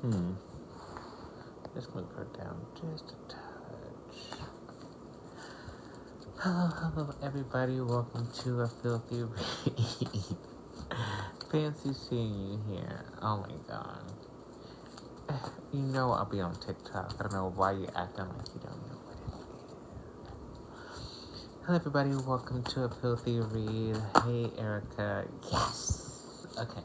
Let's move her down just a touch. Hello, everybody. Welcome to a filthy read. Fancy seeing you here. Oh my god. You know I'll be on TikTok. I don't know why you're acting like you don't know what it is. Hello, everybody. Welcome to a filthy read. Hey, Erica. Yes. Okay.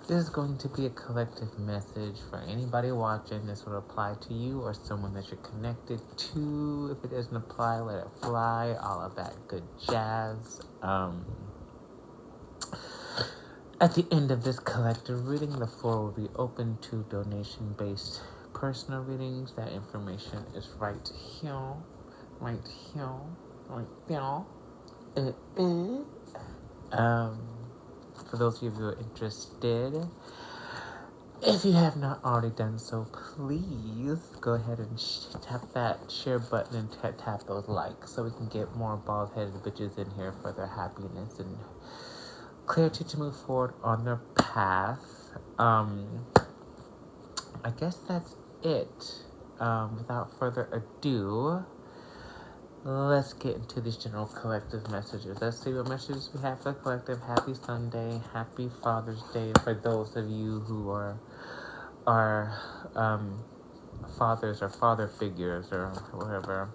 This is going to be a collective message for anybody watching. This will apply to you or someone that you're connected to. If it doesn't apply, let it fly. All of that good jazz. At the end of this collective reading, the floor will be open to donation-based personal readings. That information is right here. Right here. Right there. For those of you who are interested, if you have not already done so, please go ahead and tap that share button and tap those likes so we can get more bald-headed bitches in here for their happiness and clarity to move forward on their path. I guess that's it. Without further ado, let's get into these general collective messages. Let's see what messages we have for the collective. Happy Sunday. Happy Father's Day for those of you who are fathers or father figures or whatever.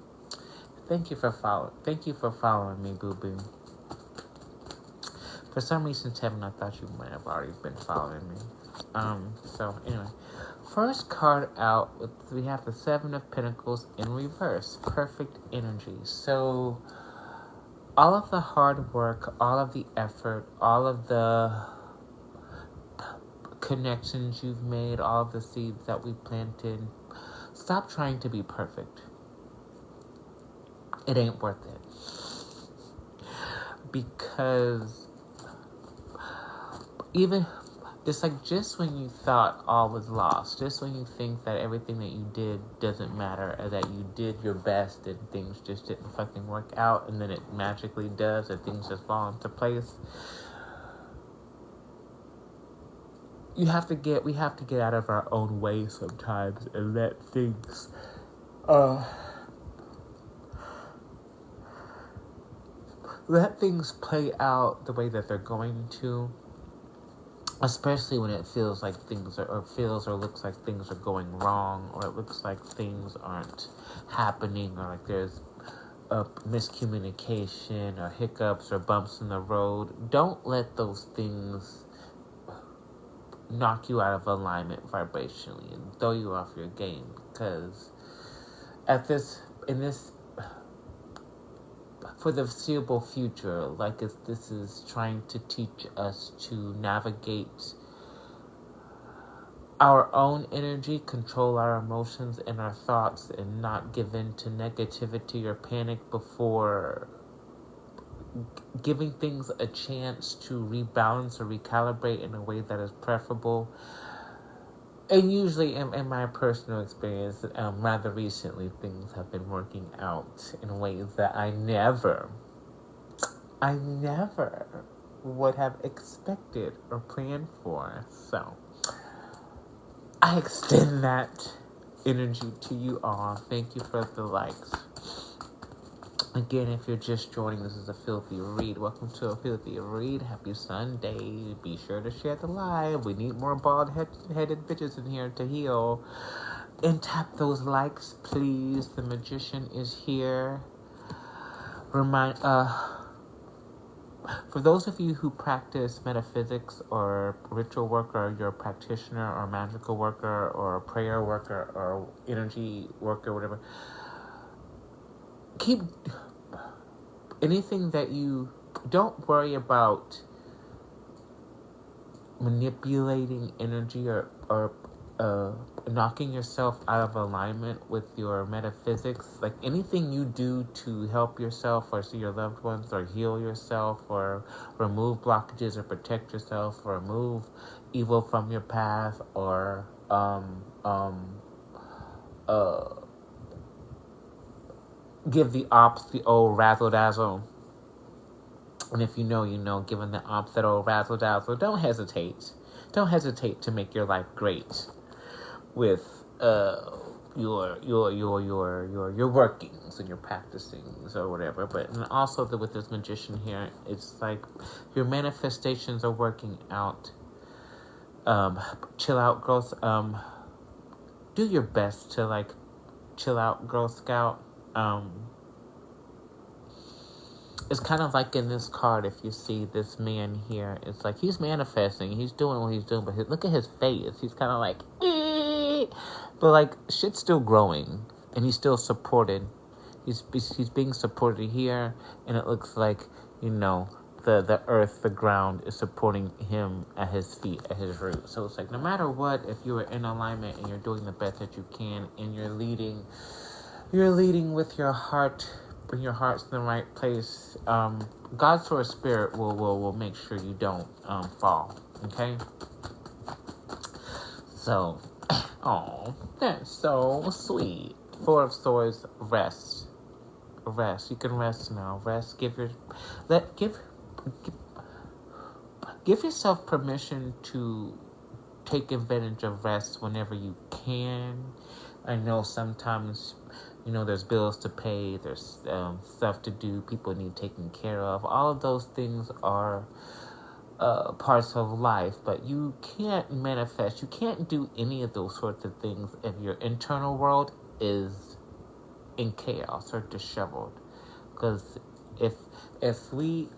Thank you for following me, boo boo. For some reason, Tevin, I thought you might have already been following me. So anyway, first card out, we have the Seven of Pentacles in reverse. Perfect energy. So all of the hard work, all of the effort, all of the connections you've made, all of the seeds that we planted, stop trying to be perfect. It ain't worth it. Because even, it's like just when you thought all was lost, just when you think that everything that you did doesn't matter, or that you did your best and things just didn't fucking work out, and then it magically does, and things just fall into place, we have to get out of our own way sometimes and let things, let things play out the way that they're going to. Especially when it feels like things are, or feels or looks like things are going wrong, or it looks like things aren't happening, or like there's a miscommunication, or hiccups, or bumps in the road. Don't let those things knock you out of alignment vibrationally and throw you off your game. Because for the foreseeable future, like this is trying to teach us to navigate our own energy, control our emotions and our thoughts, and not give in to negativity or panic before giving things a chance to rebalance or recalibrate in a way that is preferable. And usually, in my personal experience, rather recently, things have been working out in ways that I never would have expected or planned for. So, I extend that energy to you all. Thank you for the likes. Again, if you're just joining, this is a filthy read. Welcome to a filthy read. Happy Sunday. Be sure to share the live. We need more bald-headed bitches in here to heal. And tap those likes, please. The magician is here. For those of you who practice metaphysics or ritual work, or you're a practitioner or magical worker or a prayer worker or energy worker, whatever, keep anything that you don't worry about manipulating energy or knocking yourself out of alignment with your metaphysics. Like anything you do to help yourself or see your loved ones or heal yourself or remove blockages or protect yourself or remove evil from your path or give the ops the old razzle-dazzle. And if you know, you know, giving the ops that old razzle-dazzle, don't hesitate. Don't hesitate to make your life great. with your workings and your practicings or whatever. But and also with this magician here, it's like your manifestations are working out. Chill out, girls. Do your best to like chill out, Girl Scout. It's kind of like in this card, if you see this man here, it's like he's manifesting, he's doing what he's doing, but look at his face. He's kind of like, eh. But like shit's still growing, and he's still supported. He's being supported here, and it looks like, you know, the earth, the ground is supporting him at his feet, at his roots. So it's like no matter what, if you are in alignment and you're doing the best that you can, and you're leading with your heart. Bring your hearts in the right place. God's sort of spirit will make sure you don't fall. Okay. So, oh, that's so sweet. Four of Swords. Rest. You can rest now. Rest. Give yourself permission to take advantage of rest whenever you can. I know sometimes, you know, there's bills to pay, there's stuff to do, people need taken care of. All of those things are parts of life, but you can't manifest, you can't do any of those sorts of things if your internal world is in chaos or disheveled. Because if we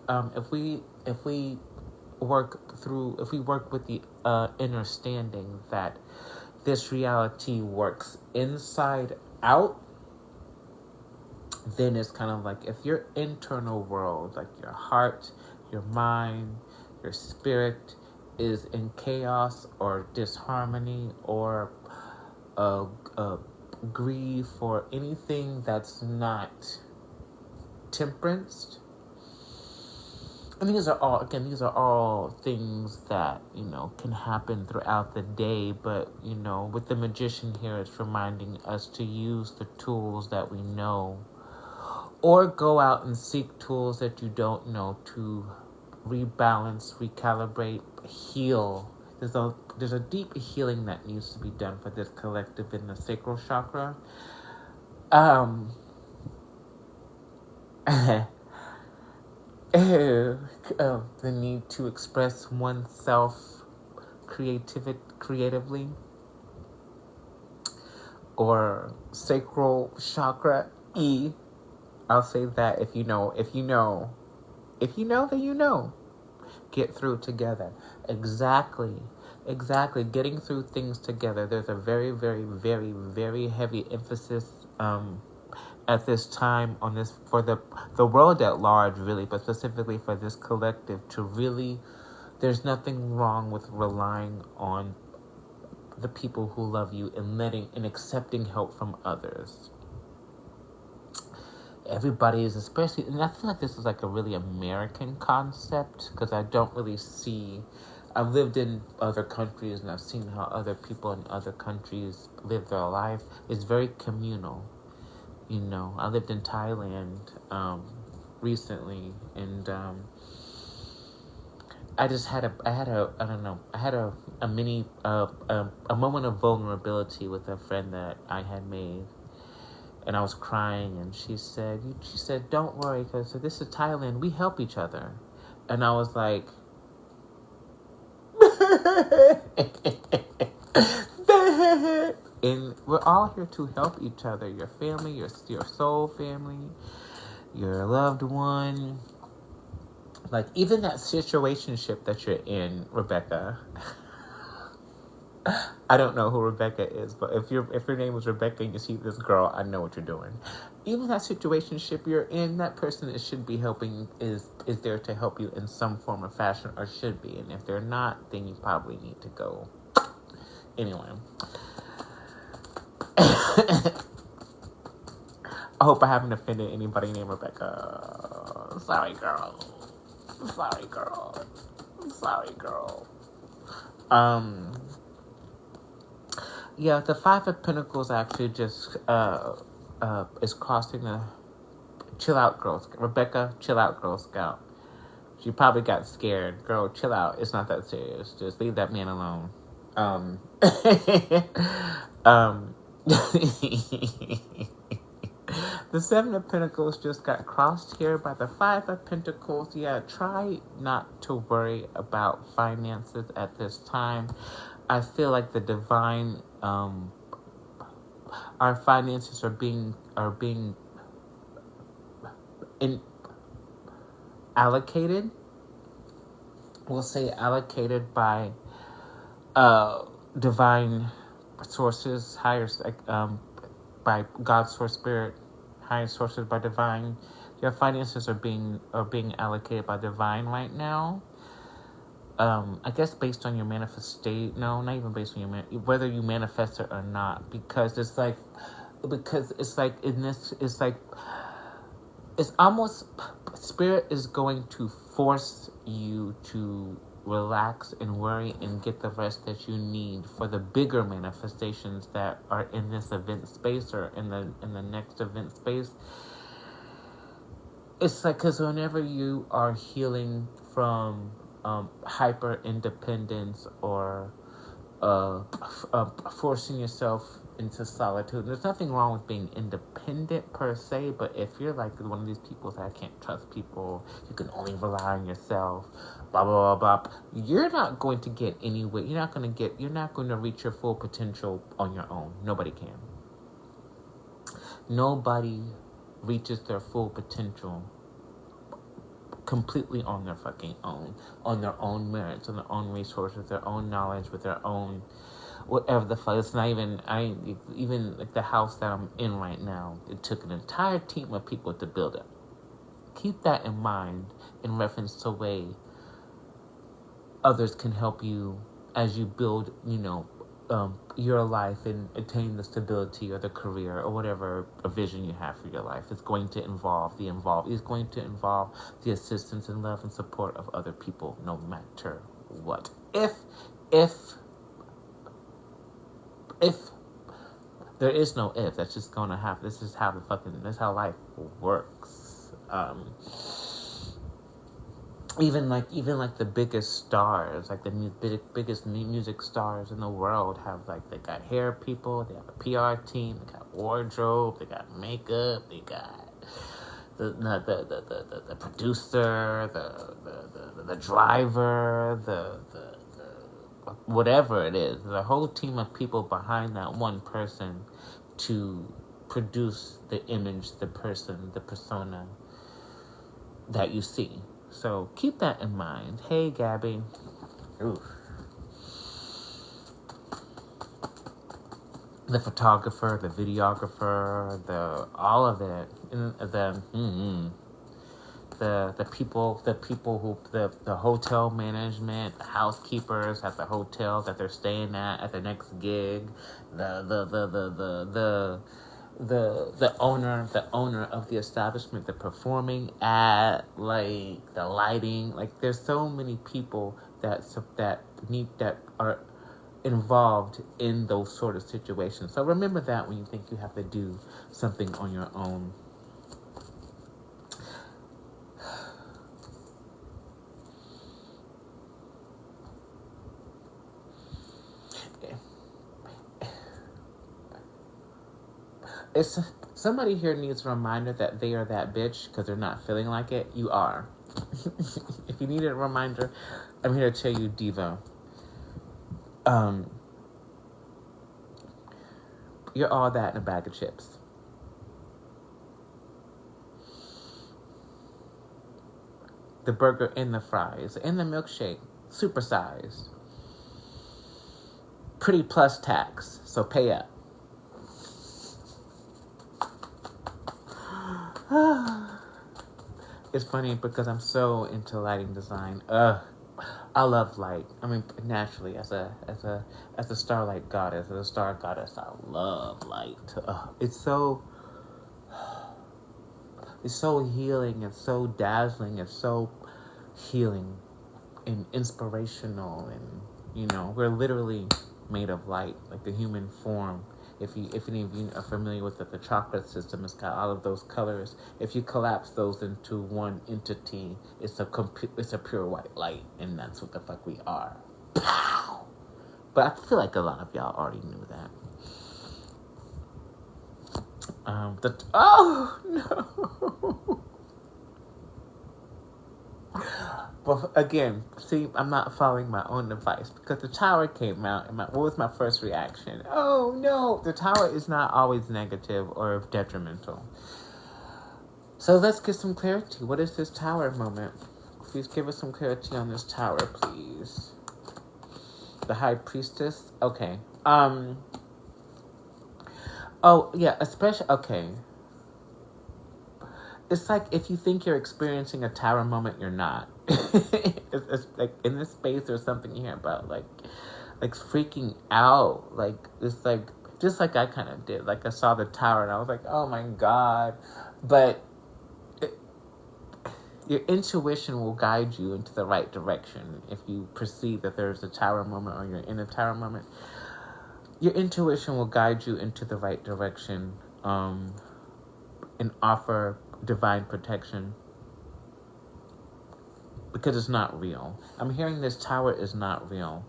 work with the understanding that this reality works inside out, then it's kind of like if your internal world, like your heart, your mind, your spirit is in chaos or disharmony or grief or anything that's not temperance. And these are all things that, you know, can happen throughout the day. But, you know, with the magician here, it's reminding us to use the tools that we know, or go out and seek tools that you don't know to rebalance, recalibrate, heal. There's a deep healing that needs to be done for this collective in the sacral chakra. The need to express oneself creatively, or sacral chakra E. I'll say that if you know, then you know. Get through together. Exactly. Getting through things together. There's a very, very, very, very heavy emphasis at this time on this for the world at large, really, but specifically for this collective to really. There's nothing wrong with relying on the people who love you and accepting help from others. Everybody is, especially, and I feel like this is like a really American concept, because I don't really see. I've lived in other countries and I've seen how other people in other countries live their life. It's very communal. You know, I lived in Thailand recently, and I had a mini moment of vulnerability with a friend that I had made, and I was crying, and she said, "Don't worry, because this is Thailand. We help each other," and I was like. And we're all here to help each other. Your family, your soul family, your loved one. Like, even that situationship that you're in, Rebecca. I don't know who Rebecca is, but if your name was Rebecca and you see this girl, I know what you're doing. Even that situationship you're in, that person that should be helping is there to help you in some form or fashion, or should be. And if they're not, then you probably need to go. Anyway. I hope I haven't offended anybody named Rebecca. Sorry, girl. Yeah, the Five of Pentacles actually just is crossing the chill out, Girl Scout. Rebecca, chill out, Girl Scout. She probably got scared. Girl, chill out. It's not that serious. Just leave that man alone. Um, um, the Seven of Pentacles just got crossed here by the Five of Pentacles. Yeah, try not to worry about finances at this time. I feel like the divine, our finances are being in allocated. We'll say allocated by divine sources, higher by God's source spirit, higher sources by divine. Your finances are being allocated by divine right now. I guess based on your manifest state. No, not even based on your whether you manifest it or not, because it's like in this, it's like it's almost, spirit is going to force you to relax and worry and get the rest that you need for the bigger manifestations that are in this event space or in the next event space. It's like, because whenever you are healing from hyper independence or forcing yourself into solitude. There's nothing wrong with being independent per se, but if you're like one of these people that I can't trust people, you can only rely on yourself, blah blah blah blah, you're not going to get anywhere. You're not going to reach your full potential on your own. Nobody can. Nobody reaches their full potential completely on their fucking own, on their own merits, on their own resources, their own knowledge, with their own whatever the fuck. It's not even, even like the house that I'm in right now, it took an entire team of people to build it. Keep that in mind in reference to way others can help you as you build, your life and attain the stability or the career or whatever a vision you have for your life. It's going to involve the assistance and love and support of other people, no matter what. If there is no if, that's just gonna happen. This is how life works. Even like the biggest stars, like the biggest music stars in the world they got hair people, they have a PR team, they got wardrobe, they got makeup, they got the producer, the driver, the whatever it is. There's a whole team of people behind that one person to produce the image, the person, the persona that you see. So keep that in mind. Hey, Gabby. Ooh. The photographer, the videographer, all of it. The people who the hotel management, the housekeepers at the hotel that they're staying at the next gig, the owner of the establishment they're performing at, like the lighting, like there's so many people that are involved in those sort of situations. So remember that when you think you have to do something on your own. It's somebody here needs a reminder that they are that bitch because they're not feeling like it. You are. If you need a reminder, I'm here to tell you, diva. You're all that in a bag of chips. The burger and the fries and the milkshake, supersized. Pretty plus tax, so pay up. It's funny because I'm so into lighting design. I love light. I mean, naturally, as a starlight goddess, as a star goddess, I love light. It's so healing. It's so dazzling. It's so healing and inspirational. And we're literally made of light, like the human form. If any of you are familiar with the chakra system, it's got all of those colors. If you collapse those into one entity, it's a pure white light, and that's what the fuck we are. Pow! But I feel like a lot of y'all already knew that. Oh no. But again, see, I'm not following my own advice because the tower came out, and what was my first reaction? Oh no, the tower is not always negative or detrimental. So let's get some clarity. What is this tower moment? Please give us some clarity on this tower, please. The High Priestess. Okay. Oh yeah, especially okay. It's like if you think you're experiencing a tower moment, you're not. It's like in this space there's something here about like freaking out. Like it's like just like I kind of did. Like I saw the tower and I was like, oh my god. But your intuition will guide you into the right direction if you perceive that there's a tower moment or you're in a tower moment. Your intuition will guide you into the right direction and offer divine protection because it's not real. I'm hearing this tower is not real.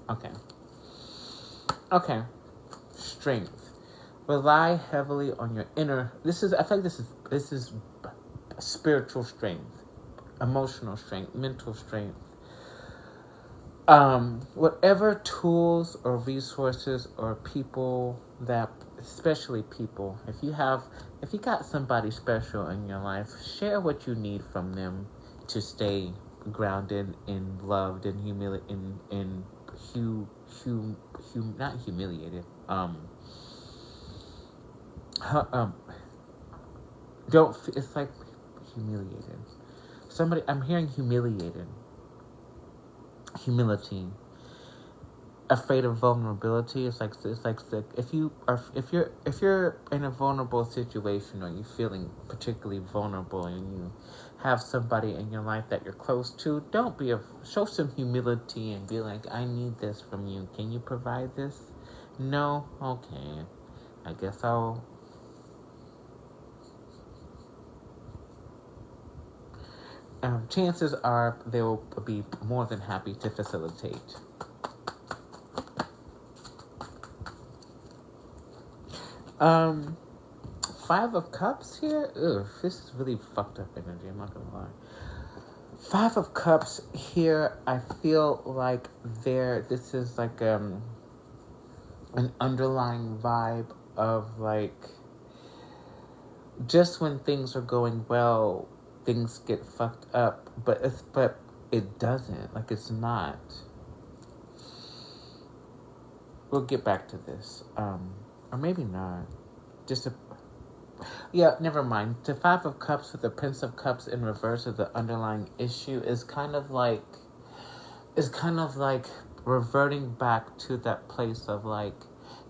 Okay. Strength. Rely heavily on your inner. I feel like this is spiritual strength, emotional strength, mental strength. Whatever tools or resources or people that, especially people, if you got somebody special in your life, share what you need from them to stay grounded and loved and not humiliated. It's like humiliated. I'm hearing humiliated. Humility, afraid of vulnerability. It's like if you're in a vulnerable situation or you're feeling particularly vulnerable and you have somebody in your life that you're close to, show some humility and be like, I need this from you. Can you provide this? No? Okay. I guess chances are they will be more than happy to facilitate. Five of Cups here? Ugh, this is really fucked up energy, I'm not gonna lie. Five of Cups here, I feel like this is like an underlying vibe of like, just when things are going well, things get fucked up, but it doesn't. Like it's not. We'll get back to this, or maybe not. Never mind. The Five of Cups with the Prince of Cups in reverse of the underlying issue is kind of like reverting back to that place of like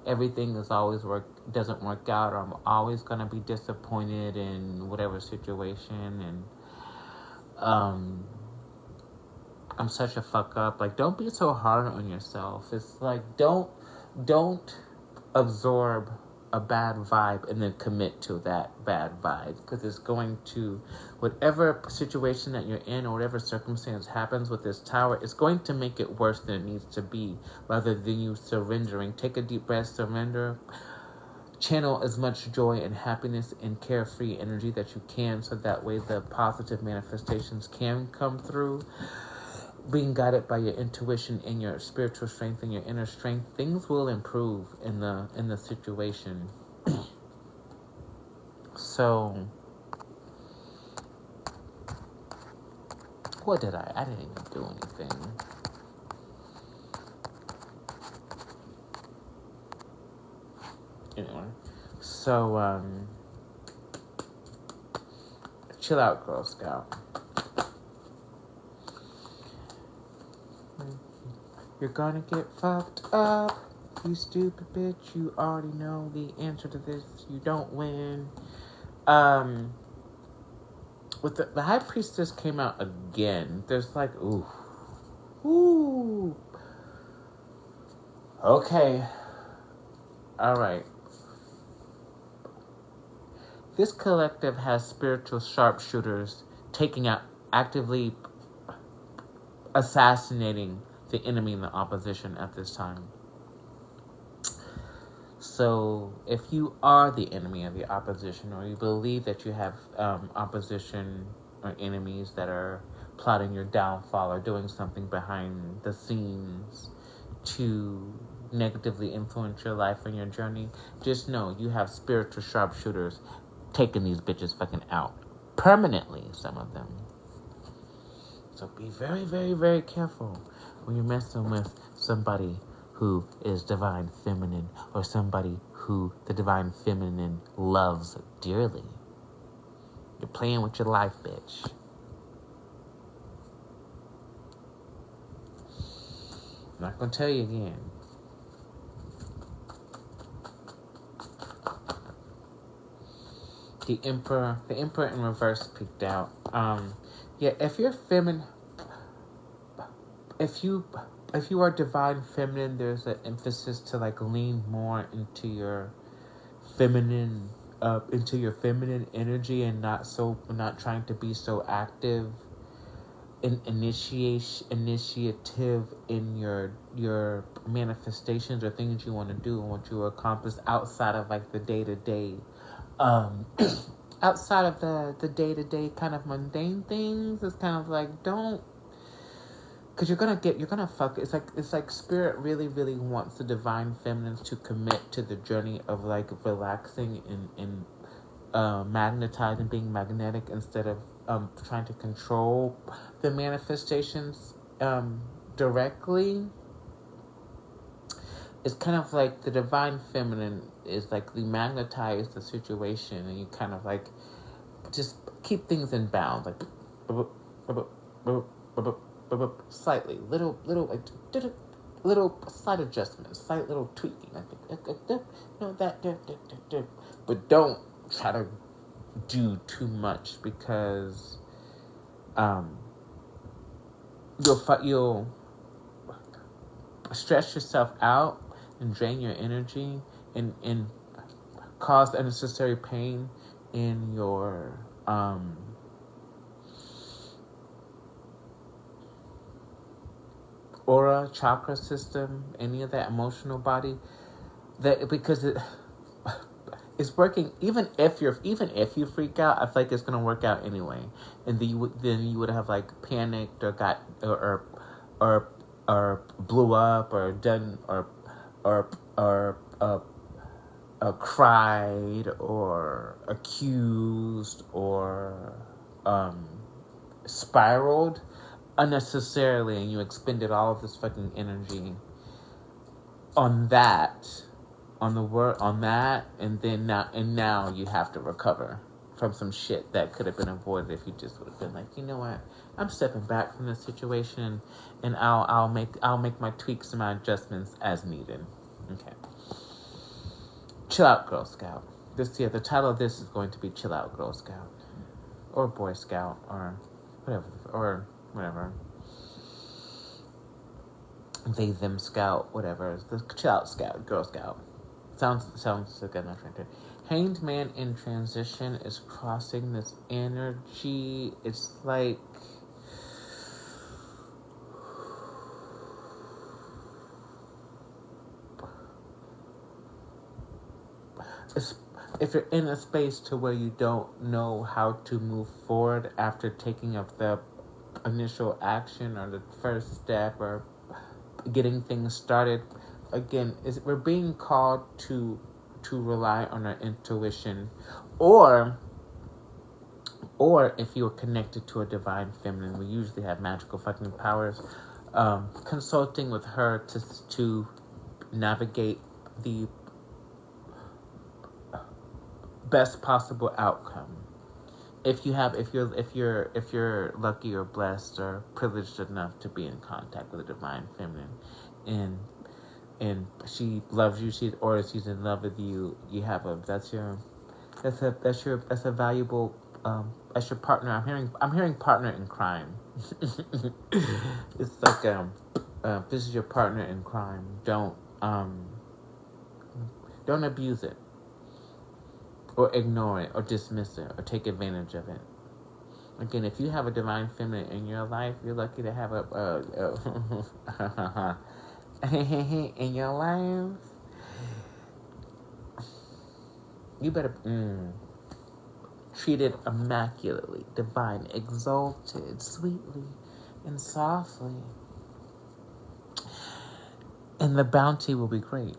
everything doesn't work out, or I'm always gonna be disappointed in whatever situation, and I'm such a fuck up. Like, don't be so hard on yourself. It's like don't absorb a bad vibe and then commit to that bad vibe, because it's going to, whatever situation that you're in or whatever circumstance happens with this tower, it's going to make it worse than it needs to be, rather than you surrendering. Take a deep breath, surrender, channel as much joy and happiness and carefree energy that you can, so that way the positive manifestations can come through. Being guided by your intuition and your spiritual strength and your inner strength, things will improve in the situation. So, what did I didn't even do anything. Anyway, so chill out, Girl Scout. You're gonna get fucked up, you stupid bitch. You already know the answer to this. You don't win. With the High Priestess came out again. There's like, ooh. Okay. Alright. This collective has spiritual sharpshooters actively assassinating the enemy and the opposition at this time. So if you are the enemy of the opposition, or you believe that you have opposition or enemies that are plotting your downfall or doing something behind the scenes to negatively influence your life and your journey, just know you have spiritual sharpshooters taking these bitches fucking out. Permanently, some of them. So be very, very, very careful when you're messing with somebody who is divine feminine, or somebody who the divine feminine loves dearly. You're playing with your life, bitch. I'm not gonna tell you again. The Emperor in reverse peeked out. Yeah, if you're feminine, if you are divine feminine, there's an emphasis to like lean more into your feminine energy, and not trying to be so active in initiative in your manifestations or things you want to do and what you accomplish outside of like the day-to-day outside of the day-to-day kind of mundane things. It's kind of like, don't, because you're gonna fuck. It's like spirit really, really wants the divine feminines to commit to the journey of like relaxing and magnetizing, being magnetic, instead of trying to control the manifestations directly. It's kind of like the divine feminine is like you magnetize the situation, and you kind of like just keep things in bounds, like slightly, little like little slight adjustments, slight little tweaking, like but don't try to do too much, because you'll stress yourself out and drain your energy and cause unnecessary pain in your aura, chakra system, any of that emotional body, that because it's working. Even if you freak out, I feel like it's gonna work out anyway, and then you would have like panicked or got or blew up or done or cried or accused or spiraled unnecessarily, and you expended all of this fucking energy on that, and then now you have to recover from some shit that could have been avoided if you just would have been like, you know what, I'm stepping back from this situation, and I'll make my tweaks and my adjustments as needed. Okay. Chill out, Girl Scout. The title of this is going to be Chill Out, Girl Scout, or Boy Scout, or whatever. They, them Scout, whatever. The Chill Out Scout, Girl Scout. Sounds like I'm not trying to. Hanged Man in transition is crossing this energy. It's like if you're in a space to where you don't know how to move forward after taking of the initial action or the first step or getting things started, again, we're being called to rely on our intuition, or if you're connected to a divine feminine, we usually have magical fucking powers, consulting with her to navigate the best possible outcome. If you're lucky or blessed or privileged enough to be in contact with a divine feminine, and she loves you, she's in love with you, that's a valuable as your partner. I'm hearing partner in crime. It's like this is your partner in crime. Don't abuse it, or ignore it, or dismiss it, or take advantage of it. Again, if you have a divine feminine in your life, you're lucky to have a in your life. You better treat it immaculately, divine, exalted, sweetly, and softly. And the bounty will be great.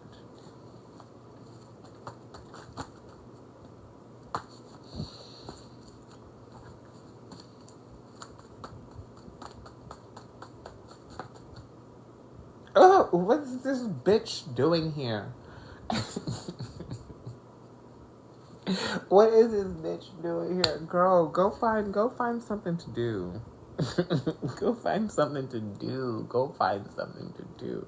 Oh, what's this bitch doing here? What is this bitch doing here? Girl, go find something to do. Go find something to do. Go find something to do.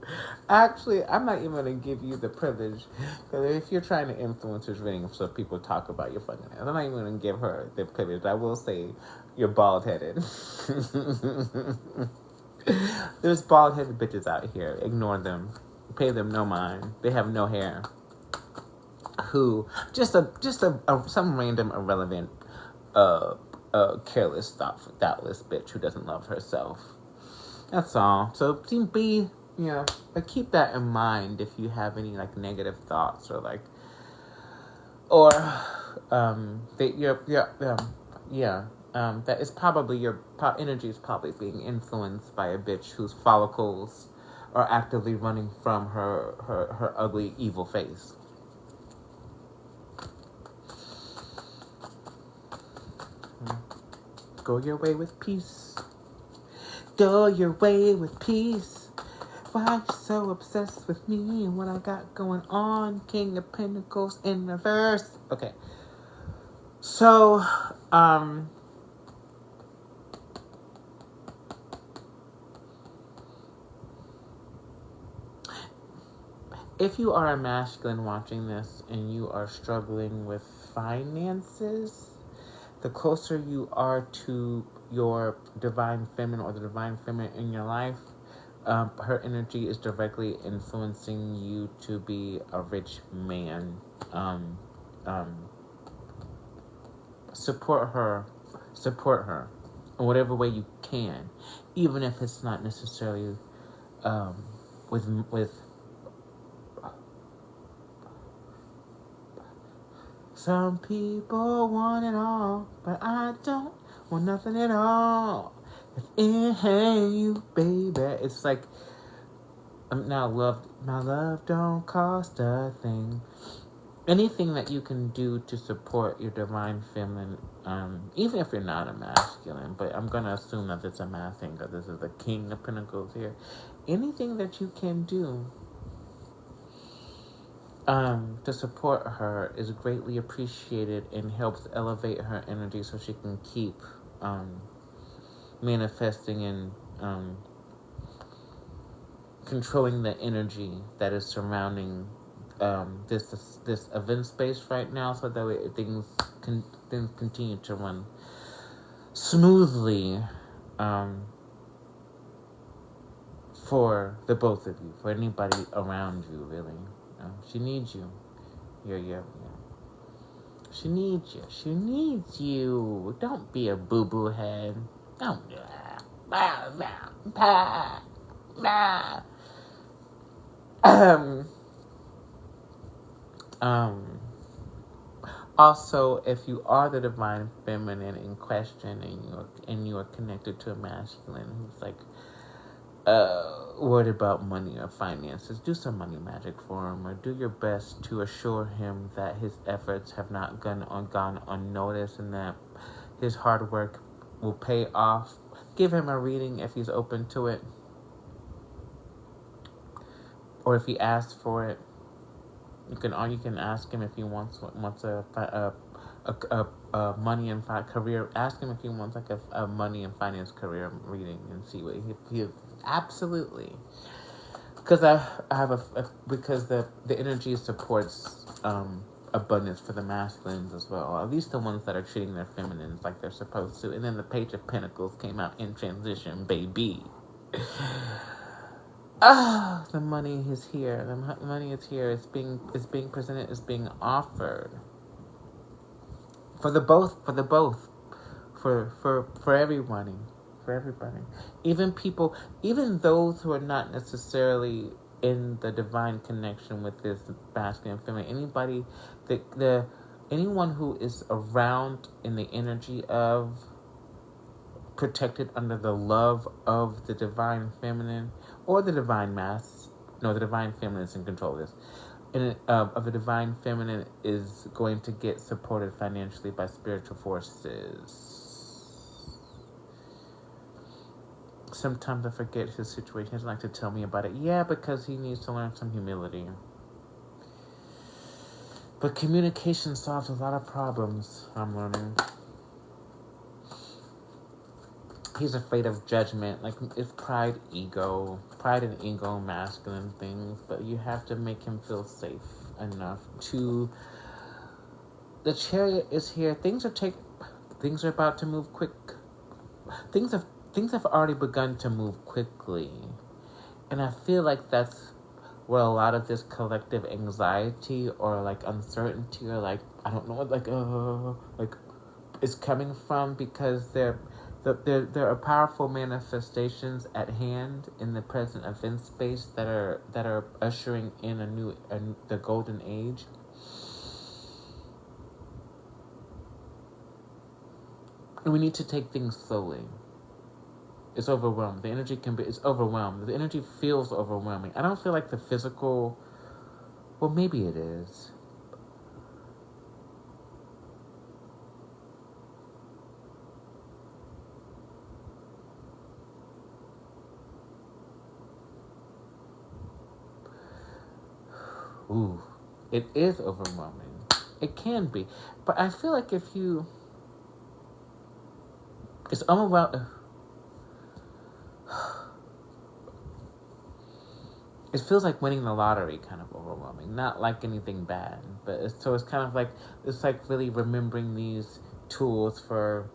Actually, I'm not even gonna give you the privilege. Because if you're trying to influence this reading so people talk about your fucking ass, I'm not even gonna give her the privilege. I will say you're bald headed. There's bald headed bitches out here. Ignore them. Pay them no mind. They have no hair. Who just some random irrelevant careless thoughtless bitch who doesn't love herself. That's all. So be but keep that in mind if you have any like negative thoughts or like that is probably your energy is probably being influenced by a bitch whose follicles are actively running from her ugly evil face. Go your way with peace. Go your way with peace. Why you so obsessed with me and what I got going on? King of Pentacles in reverse. Okay. So, if you are a masculine watching this and you are struggling with finances, the closer you are to your divine feminine or the divine feminine in your life, her energy is directly influencing you to be a rich man. Support her in whatever way you can, even if it's not necessarily with some people want it all, but I don't want nothing at all. If it ain't you, baby, it's like my love don't cost a thing. Anything that you can do to support your divine feminine, even if you're not a masculine, but I'm gonna assume that it's a masculine because this is the King of Pentacles here. Anything that you can do to support her is greatly appreciated and helps elevate her energy so she can keep manifesting and controlling the energy that is surrounding this event space right now, so that way things continue to run smoothly for the both of you, for anybody around you, really. She needs you. Yeah. She needs you. She needs you. Don't be a boo-boo head. Don't. Also, if you are the divine feminine in question and you are connected to a masculine who's like worried about money or finances, do some money magic for him, or do your best to assure him that his efforts have not gone unnoticed and that his hard work will pay off. Give him a reading if he's open to it, or if he asks for it. You can ask him if he wants a money and career. Ask him if he wants like a money and finance career reading and see what he absolutely. Because I have because the energy supports abundance for the masculines as well, or at least the ones that are treating their feminines like they're supposed to. And then the Page of Pentacles came out in transition, baby. The money is here. The money is here. It's being presented. It's being offered for the both for everybody, for everybody, even people, even those who are not necessarily in the divine connection with this masculine and feminine. Anybody, the anyone who is around in the energy of protected under the love of the divine feminine or the divine mass. No, the divine feminine is in control of this. And of the divine feminine is going to get supported financially by spiritual forces. Sometimes I forget his situation. He doesn't like to tell me about it. Yeah, because he needs to learn some humility. But communication solves a lot of problems, I'm learning. He's afraid of judgment. Like, it's pride and ego, masculine things. But you have to make him feel safe enough to... The Chariot is here. Things are about to move quick. Things have already begun to move quickly. And I feel like that's where a lot of this collective anxiety or, like, uncertainty or, like, I don't know, like, is coming from, because there are powerful manifestations at hand in the present event space that are ushering in the golden age. And we need to take things slowly. It's overwhelmed. The energy it's overwhelmed. The energy feels overwhelming. I don't feel like the physical, well, maybe it is. Ooh, it is overwhelming. It can be. But I feel like it's overwhelming. It feels like winning the lottery, kind of overwhelming. Not like anything bad, but it's kind of like, it's like really remembering these tools for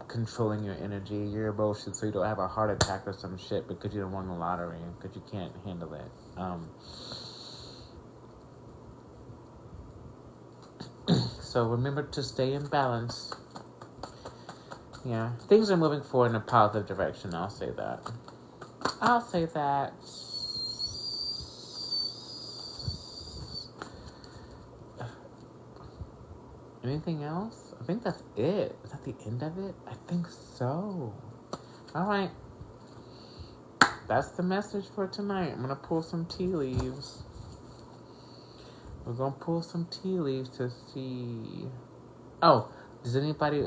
controlling your energy, your emotions, so you don't have a heart attack or some shit because you don't won the lottery, because you can't handle it. So remember to stay in balance. Yeah, things are moving forward in a positive direction. I'll say that. Anything else? I think that's it. Is that the end of it? I think so. All right. That's the message for tonight. I'm going to pull some tea leaves. We're going to pull some tea leaves to see... Oh, does anybody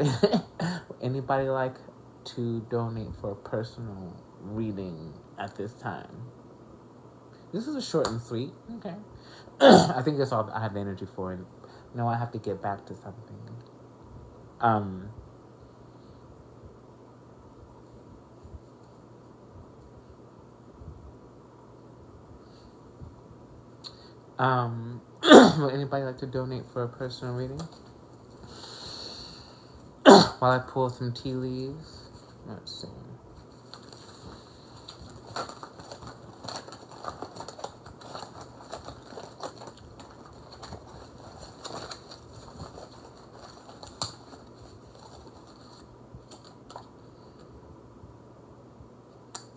like to donate for a personal reading at this time? This is a short and sweet. Okay. I think that's all I have the energy for. No, I have to get back to something. Would anybody like to donate for a personal reading? While I pull some tea leaves. Let's see.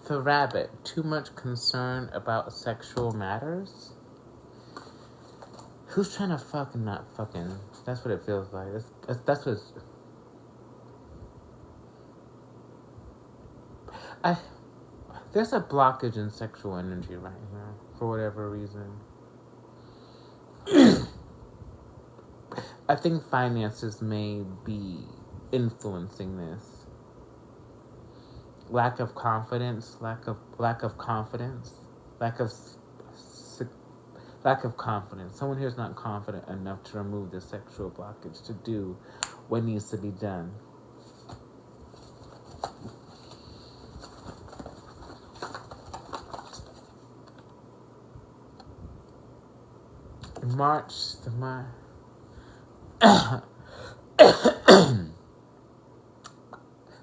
The rabbit, too much concern about sexual matters? Who's trying to fuck and not fucking? That's what it feels like. That's what it's... There's a blockage in sexual energy right now, for whatever reason. I think finances may be influencing this. Lack of confidence. Lack of confidence. Someone here is not confident enough to remove the sexual blockage, to do what needs to be done.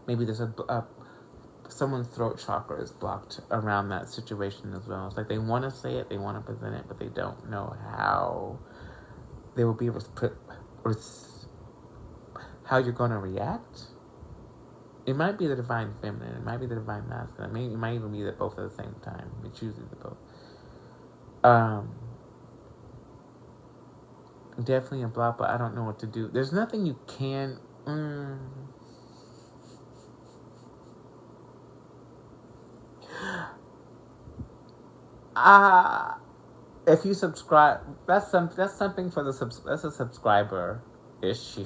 Maybe there's someone's throat chakra is blocked around that situation as well. It's like they want to say it, they want to present it, but they don't know how they will be able to how you're going to react. It might be the divine feminine. It might be the divine masculine. It might even be the both at the same time. It's usually the both. Definitely a block, but I don't know what to do. There's nothing you can. If you subscribe, that's something for that's a subscriber issue.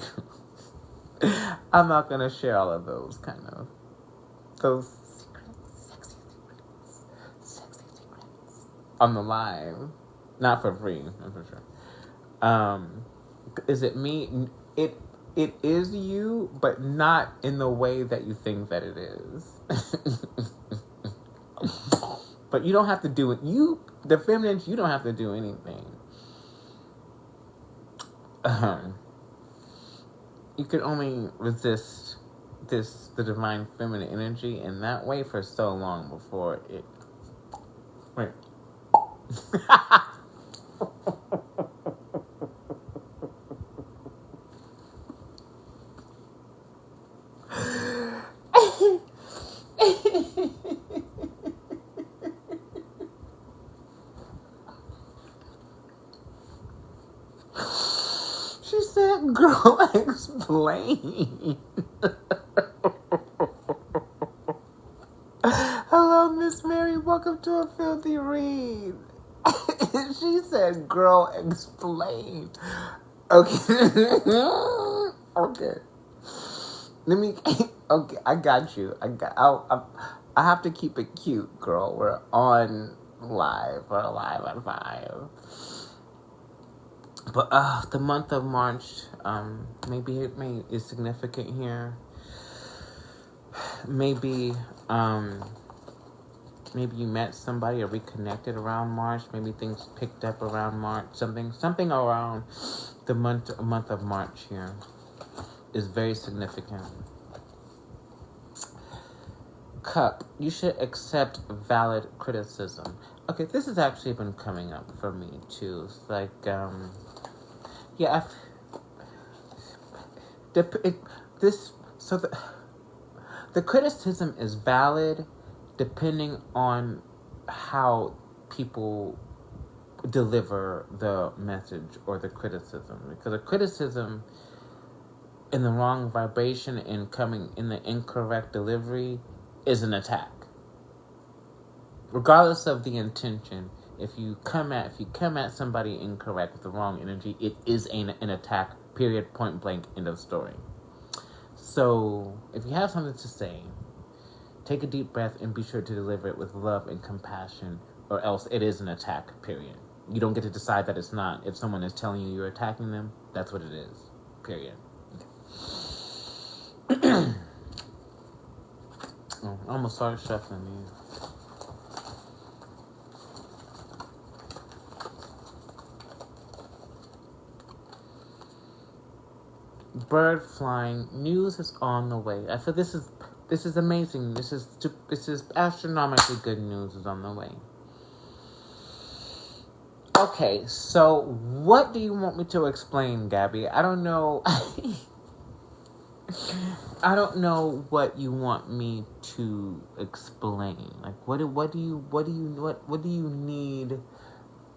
I'm not gonna share all of those those sexy secrets on the live, not for free, that's for sure. Is it me? It is you, but not in the way that you think that it is. But you don't have to do it. The feminines, you don't have to do anything. You can only resist the divine feminine energy in that way for so long before it. Wait. She said, "Girl, explain." Hello, Miss Mary. Welcome to a filthy read. She said, "Girl, explain." Okay. Okay. Let me. Okay, I got you. I have to keep it cute, girl. We're on live. We're live at 5. But the month of March, maybe is significant here. Maybe you met somebody or reconnected around March. Maybe things picked up around March. Something around the month of March here is very significant. Cup, you should accept valid criticism. Okay, this has actually been coming up for me too. It's like, yeah, the criticism is valid depending on how people deliver the message or the criticism. Because a criticism in the wrong vibration and coming in the incorrect delivery is an attack. Regardless of the intention, if you come at somebody incorrect with the wrong energy, it is an attack. Period. Point blank. End of story. So if you have something to say, take a deep breath and be sure to deliver it with love and compassion, or else it is an attack. Period. You don't get to decide that it's not. If someone is telling you you're attacking them, that's what it is. Period. Okay. Oh, I almost started shuffling these. Bird flying, news is on the way. I feel this is amazing. This is astronomically good news is on the way. Okay, so what do you want me to explain, Gabby? I don't know. I don't know what you want me to explain. Like, what do you need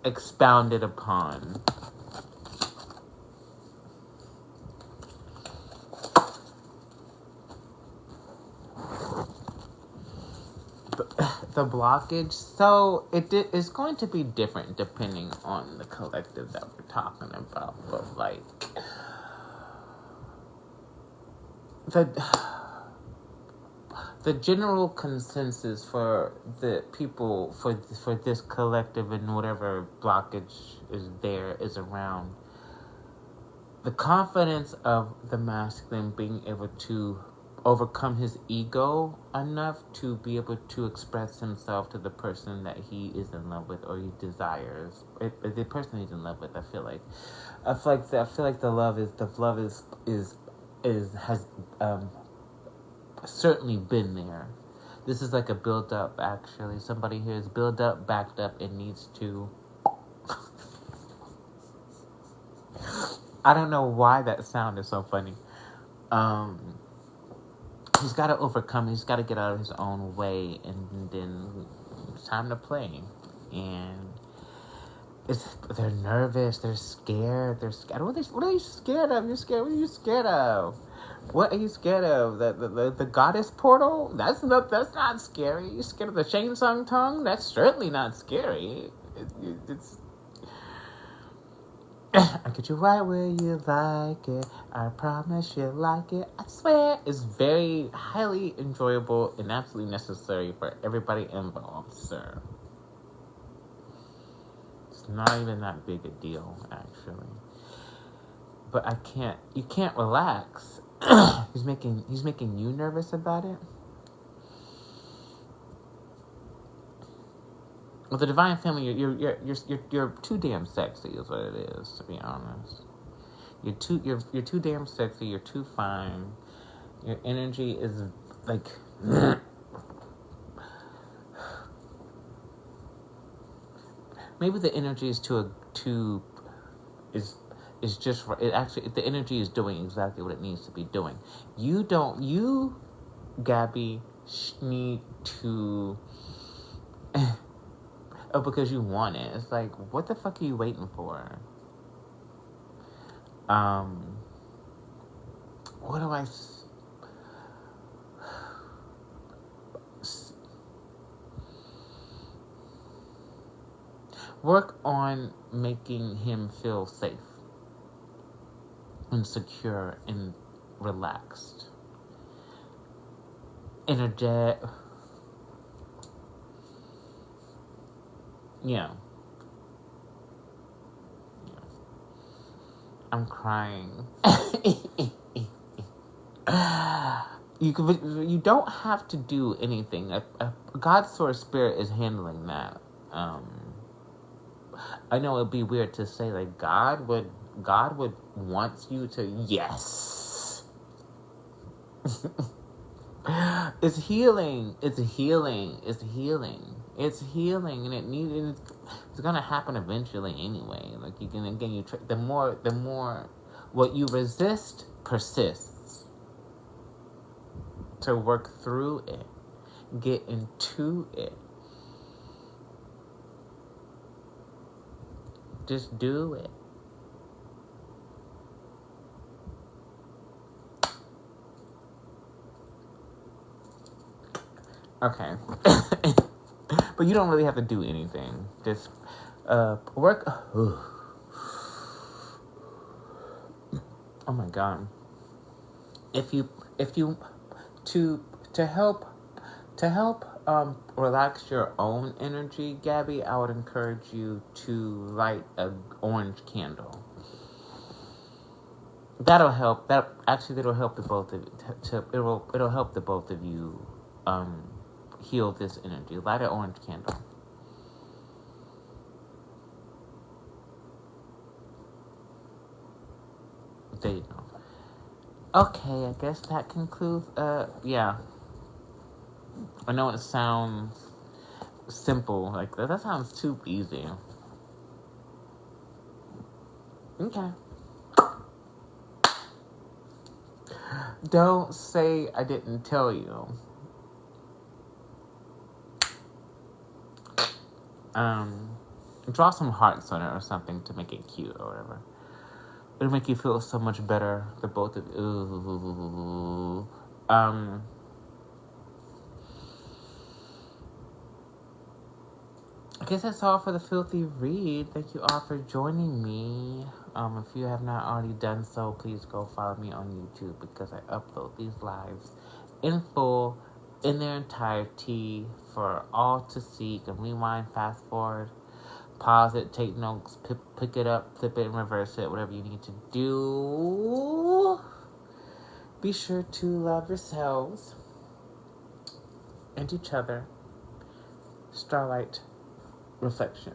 expounded upon? The blockage. So it's going to be different depending on the collective that we're talking about. But like the general consensus for the people for this collective and whatever blockage is around the confidence of the masculine being able to overcome his ego enough to be able to express himself to the person that he is in love with or he desires. The person he's in love with, I feel like the love has certainly been there. This is like a build up. Actually, somebody here is build up, backed up, and needs to. I don't know why that sound is so funny. he's got to overcome. He's got to get out of his own way, and then it's time to play. And they're nervous. They're scared. They're scared. What are you scared of? You're scared. What are you scared of? What are you scared of? The goddess portal? That's not scary. You scared of the Shang Tsung tongue? That's certainly not scary. It's I get you right where you like it. I promise you like it. I swear. It's very highly enjoyable and absolutely necessary for everybody involved, sir. It's not even that big a deal, actually. But you can't relax. He's making you nervous about it. With the Divine Family, you're too damn sexy, is what it is. To be honest, you're too damn sexy. You're too fine. Your energy is like. Maybe the energy is is just it. Actually, the energy is doing exactly what it needs to be doing. You, Gabby, need to. Oh, because you want it. It's like, what the fuck are you waiting for? What do I... Work on making him feel safe and secure and relaxed. Energetic. Yeah. I'm crying. You don't have to do anything. God's Source Spirit is handling that. I know it'd be weird to say, like, God would want you to, yes. It's healing, and it's gonna happen eventually anyway. Like, the more what you resist persists. To work through it, get into it. Just do it. Okay. But you don't really have to do anything. Just work. Oh my god. If you to help relax your own energy, Gabby, I would encourage you to light an orange candle. That'll help. That'll help the both of you. It'll help the both of you heal this energy. Light an orange candle. There you go. Okay, I guess that concludes. Yeah. I know it sounds simple. Like, that sounds too easy. Okay. Don't say I didn't tell you. Draw some hearts on it or something to make it cute or whatever. It'll make you feel so much better, the both of you. I guess that's all for the Filthy Read. Thank you all for joining me. If you have not already done so, please go follow me on YouTube because I upload these lives in full, in their entirety, for all to see. You can rewind, fast forward, pause it, take notes, pick it up, flip it, and reverse it, whatever you need to do. Be sure to love yourselves and each other. Starlight Reflection.